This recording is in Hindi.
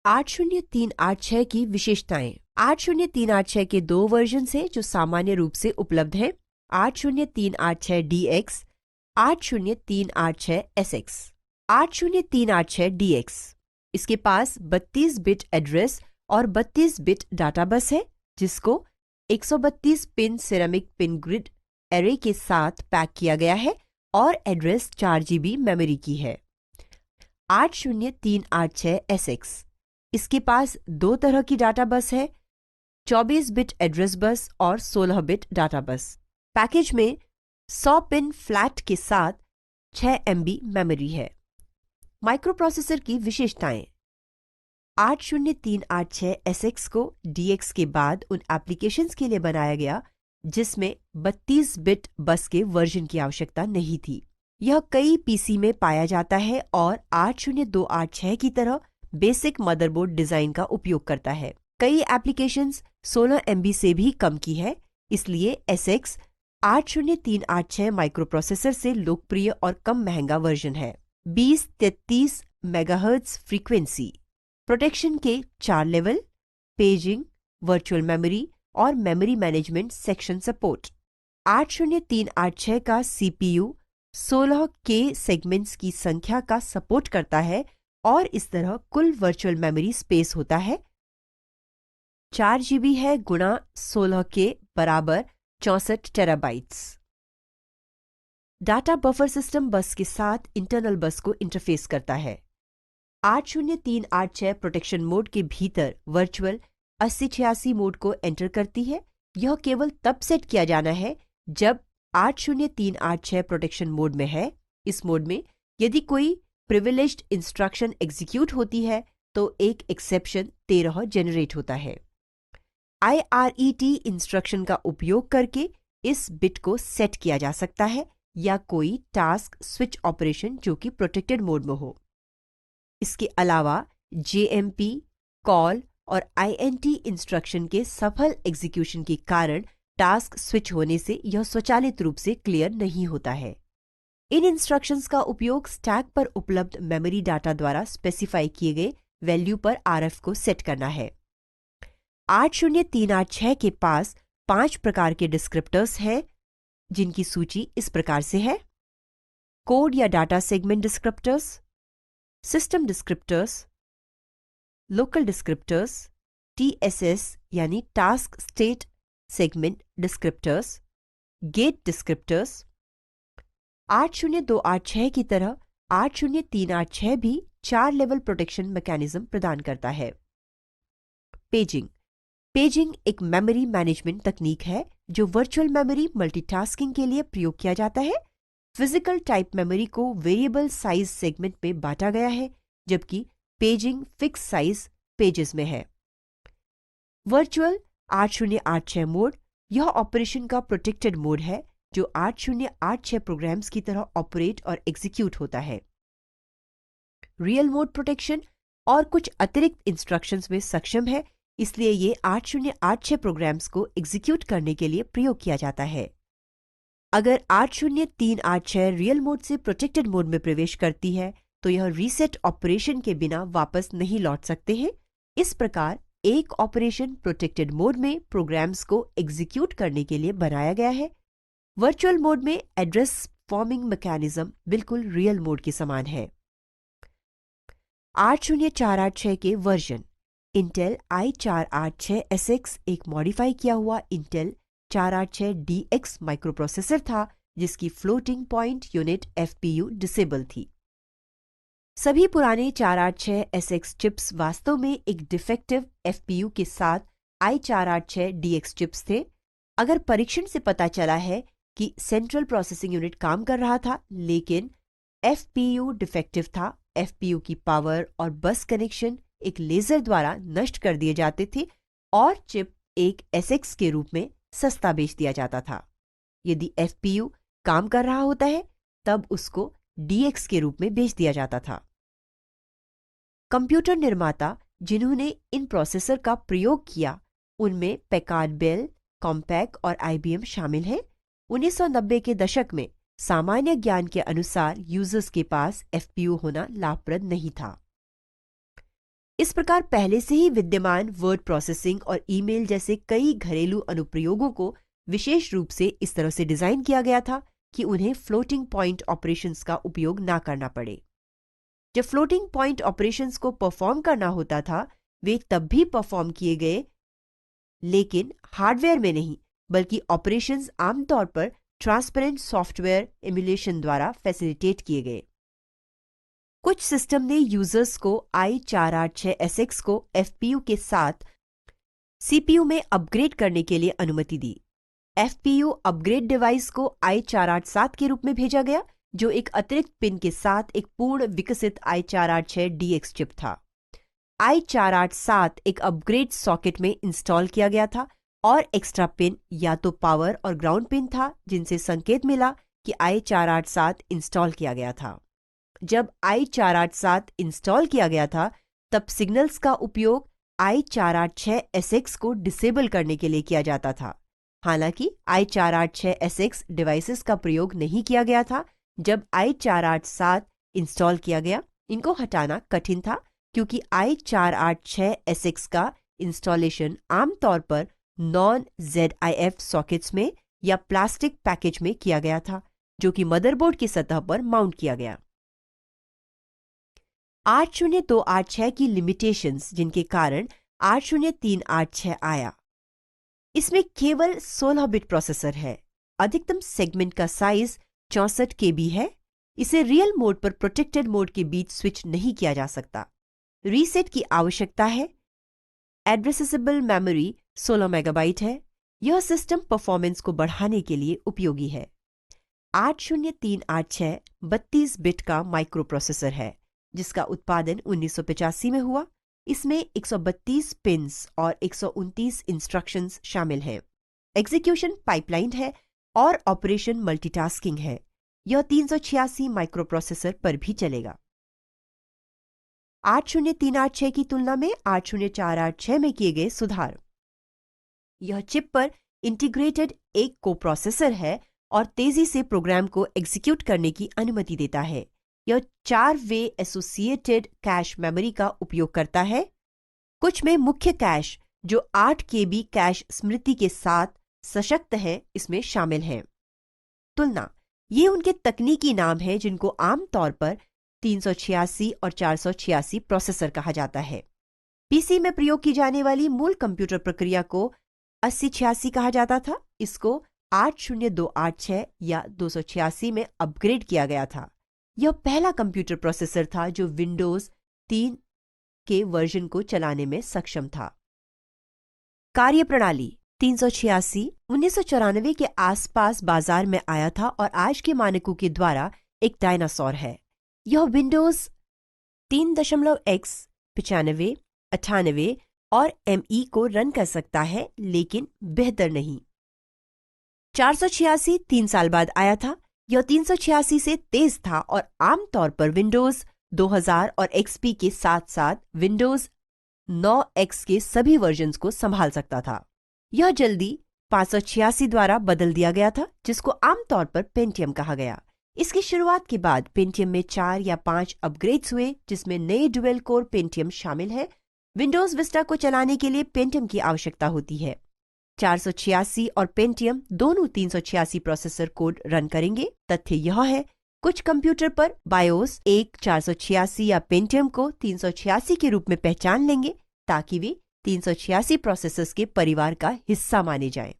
80386 की विशेषताएं। 80386 के दो वर्जन हैं जो सामान्य रूप से उपलब्ध हैं, 80386DX, 80386SX। 80386DX, इसके पास 32 बिट एड्रेस और 32 बिट डाटा बस है, जिसको 132 pin ceramic pin grid array के साथ पैक किया गया है और एड्रेस 4 GB मेमोरी की है। 80386SX, इसके पास दो तरह की डाटा बस है, 24 बिट एड्रेस बस और 16 बिट डाटा बस। पैकेज में 100 पिन फ्लैट के साथ 6 MB मेमोरी है। माइक्रो प्रोसेसर की विशेषताएं। 80386SX को DX के बाद उन एप्लीकेशंस के लिए बनाया गया जिसमें 32 बिट बस के वर्जन की आवश्यकता नहीं थी। यह कई पीसी में पाया जाता है और 80286 की तरह बेसिक मदरबोर्ड डिजाइन का उपयोग करता है। कई एप्लीकेशंस 16 MB से भी कम की है, इसलिए SX 80386 माइक्रोप्रोसेसर से लोकप्रिय और कम महंगा वर्जन है। 2033 मेगाहर्ट्ज फ्रीक्वेंसी, प्रोटेक्शन के 4 लेवल, पेजिंग, वर्चुअल मेमोरी और मेमोरी मैनेजमेंट सेक्शन सपोर्ट। 80386 का CPU 16K सेगमेंट्स की संख्या का सपोर्ट करता है और इस तरह कुल वर्चुअल मेमोरी स्पेस होता है 4 GB है गुणा 16K बराबर 64 टेराबाइट्स। डाटा बफर सिस्टम बस के साथ इंटरनल बस को इंटरफेस करता है। 80386 प्रोटेक्शन मोड के भीतर वर्चुअल 8086 मोड को एंटर करती है। यह केवल तब सेट किया जाना है जब 80386 प्रोटेक्शन मोड में है। इस मोड में यदि कोई प्रिविलेज्ड इंस्ट्रक्शन एग्जीक्यूट होती है तो एक एक्सेप्शन 13 जनरेट होता है। IRET इंस्ट्रक्शन का उपयोग करके इस बिट को सेट किया जा सकता है या कोई टास्क स्विच ऑपरेशन जो कि प्रोटेक्टेड मोड में हो। इसके अलावा JMP, कॉल और INT इंस्ट्रक्शन के सफल एग्जीक्यूशन के कारण टास्क स्विच होने से यह स्वचालित रूप से क्लियर नहीं होता है। इन इंस्ट्रक्शंस का उपयोग स्टैक पर उपलब्ध मेमोरी डाटा द्वारा स्पेसिफाई किए गए वैल्यू पर RF को सेट करना है। 80386 के पास 5 प्रकार के डिस्क्रिप्टर्स हैं, जिनकी सूची इस प्रकार से है: कोड या data segment descriptors, system descriptors, local descriptors, TSS यानी task state segment descriptors, gate descriptors. 80286 की तरह 80386 भी 4 लेवल प्रोटेक्शन मैकेनिज्म प्रदान करता है। पेजिंग एक मेमोरी मैनेजमेंट तकनीक है जो वर्चुअल मेमोरी मल्टीटास्किंग के लिए प्रयोग किया जाता है। फिजिकल टाइप मेमोरी को वेरिएबल साइज सेगमेंट में बांटा गया है, जबकि पेजिंग फिक्स साइज पेजेस में है। वर्चुअल 8086 मोड, यह ऑपरेशन का प्रोटेक्टेड मोड है जो 8086 प्रोग्राम्स की तरह ऑपरेट और एग्जीक्यूट होता है। रियल मोड प्रोटेक्शन और कुछ अतिरिक्त इंस्ट्रक्शंस में सक्षम है, इसलिए ये 8086 प्रोग्राम्स को एग्जीक्यूट करने के लिए प्रयोग किया जाता है। अगर 80386 रियल मोड से प्रोटेक्टेड मोड में प्रवेश करती है तो यह रीसेट ऑपरेशन के बिना वापस नहीं लौट सकते हैं। इस प्रकार एक ऑपरेशन प्रोटेक्टेड मोड में प्रोग्राम्स को एग्जीक्यूट करने के लिए बनाया गया है। वर्चुअल मोड में एड्रेस फॉर्मिंग मैकेनिज्म बिल्कुल रियल मोड के समान है। 80486 के वर्जन। इंटेल i486SX एक मॉडिफाई किया हुआ इंटेल 486DX माइक्रोप्रोसेसर था जिसकी floating point unit FPU disable थी। सभी पुराने 486SX चिप्स वास्तव में एक डिफेक्टिव FPU के साथ i486DX चिप्स थे। अगर परीक्षण से पता चला है कि सेंट्रल प्रोसेसिंग यूनिट काम कर रहा था लेकिन FPU डिफेक्टिव था, FPU की पावर और बस कनेक्शन एक लेजर द्वारा नष्ट कर दिए जाते थे और चिप एक SX के रूप में सस्ता बेच दिया जाता था। यदि FPU काम कर रहा होता है तब उसको DX के रूप में बेच दिया जाता था। कंप्यूटर निर्माता जिन्होंने इन प्रोसेसर का प्रयोग किया उनमें पैकार्ड बेल, कॉम्पैक और IBM शामिल हैं। 1990 के दशक में सामान्य ज्ञान के अनुसार यूजर्स के पास FPU होना लाभप्रद नहीं था। इस प्रकार पहले से ही विद्यमान वर्ड प्रोसेसिंग और ईमेल जैसे कई घरेलू अनुप्रयोगों को विशेष रूप से इस तरह से डिजाइन किया गया था कि उन्हें फ्लोटिंग पॉइंट ऑपरेशंस का उपयोग ना करना पड़े। जब फ्लोटिंग पॉइंट ऑपरेशंस को परफॉर्म करना होता था, वे तब भी परफॉर्म किए गए, लेकिन हार्डवेयर में नहीं, बल्कि ऑपरेशंस आमतौर पर ट्रांसपेरेंट सॉफ्टवेयर एमुलेशन द्वारा फैसिलिटेट किए गए। कुछ सिस्टम ने यूजर्स को i486SX को FPU के साथ CPU में अपग्रेड करने के लिए अनुमति दी। FPU अपग्रेड डिवाइस को i487 के रूप में भेजा गया, जो एक अतिरिक्त पिन के साथ एक पूर्ण विकसित i486DX चिप था। i487 एक अपग्रेड सॉकेट में इंस्टॉल किया गया था और एक्स्ट्रा पिन या तो पावर और ग्राउंड पिन था, जिनसे संकेत मिला कि i487 इंस्टॉल किया गया था। जब i487 इंस्टॉल किया गया था, तब सिग्नल्स का उपयोग i486SX को डिसेबल करने के लिए किया जाता था। हालांकि i486SX डिवाइसेस का प्रयोग नहीं किया गया था जब i487 इंस्टॉल किया गया। इनको हटाना कठिन था क्योंकि i486SX का इंस्टॉलेशन आमतौर पर नॉन ZIF सॉकेट्स में या प्लास्टिक पैकेज में किया गया था, जो कि मदरबोर्ड की सतह पर माउंट किया गया। 80286 की लिमिटेशंस, जिनके कारण 80386 आया। इसमें केवल 16 बिट प्रोसेसर है। अधिकतम सेगमेंट का साइज 64 KB है। इसे रियल मोड पर प्रोटेक्टेड मोड के बीच स्विच नहीं किया जा सकता। रीसेट की आवश्यकता है। एड्रेसेबल मेमोरी 16 मेगाबाइट है। यह सिस्टम परफॉर्मेंस को बढ़ाने के लिए उपयोगी है। 80386 32 बिट का माइक्रो प्रोसेसर है, जिसका उत्पादन 1985 में हुआ। इसमें 132 पिन्स और 129 इंस्ट्रक्शंस शामिल हैं। एग्जीक्यूशन पाइपलाइन है और ऑपरेशन मल्टीटास्किंग है। यह 386 माइक्रोप्रोसेसर पर भी चलेगा। 80386 की तुलना में 80486 में किए गए सुधार। यह चिप पर इंटीग्रेटेड एक कोप्रोसेसर है और तेजी से प्रोग्राम को एग्जीक्यूट करने की अनुमति देता है। यह 4-वे एसोसिएटेड कैश मेमोरी का उपयोग करता है। कुछ में मुख्य कैश, जो 8 KB कैश स्मृति के साथ सशक्त है, इसमें शामिल हैं। तुलना: ये उनके तकनीकी नाम हैं जिनको आमतौर पर 386 और 486 प्रोसेसर कहा जाता है। पीसी में प्रयोग की जाने वाली मूल कंप्यूटर प्रक्रिया को 8086 कहा जाता था। इसको 80286 या 286 में अपग्रेड किया गया था। यह पहला कंप्यूटर प्रोसेसर था जो विंडोज 3 के वर्जन को चलाने में सक्षम था। कार्यप्रणाली: 386 1994 के आसपास बाजार में आया था और आज के मानकों के द्वारा एक डायनासोर है। यह विंडोज 3.x 95, 98 और ME को रन कर सकता है, लेकिन बेहतर नहीं। 486 3 साल बाद आया था। यह 386 से तेज था और आमतौर पर विंडोज 2000 और XP के साथ साथ विंडोज 9X के सभी वर्जन्स को संभाल सकता था। यह जल्दी 586 द्वारा बदल दिया गया था, जिसको आमतौर पर पेंटियम कहा गया। इसकी शुरुआत के बाद पेंटियम में 4 या 5 अपग्रेड्स हुए, जिसमें नए डुअल कोर पेंटियम शामिल है। विंडोज विस्टा को चलाने के लिए पेंटियम की आवश्यकता होती है। 486 और पेंटियम दोनों 386 प्रोसेसर कोड रन करेंगे। तथ्य यह है, कुछ कंप्यूटर पर बायोस एक 486 या पेंटियम को 386 के रूप में पहचान लेंगे, ताकि वे 386 प्रोसेसर्स के परिवार का हिस्सा माने जाएं।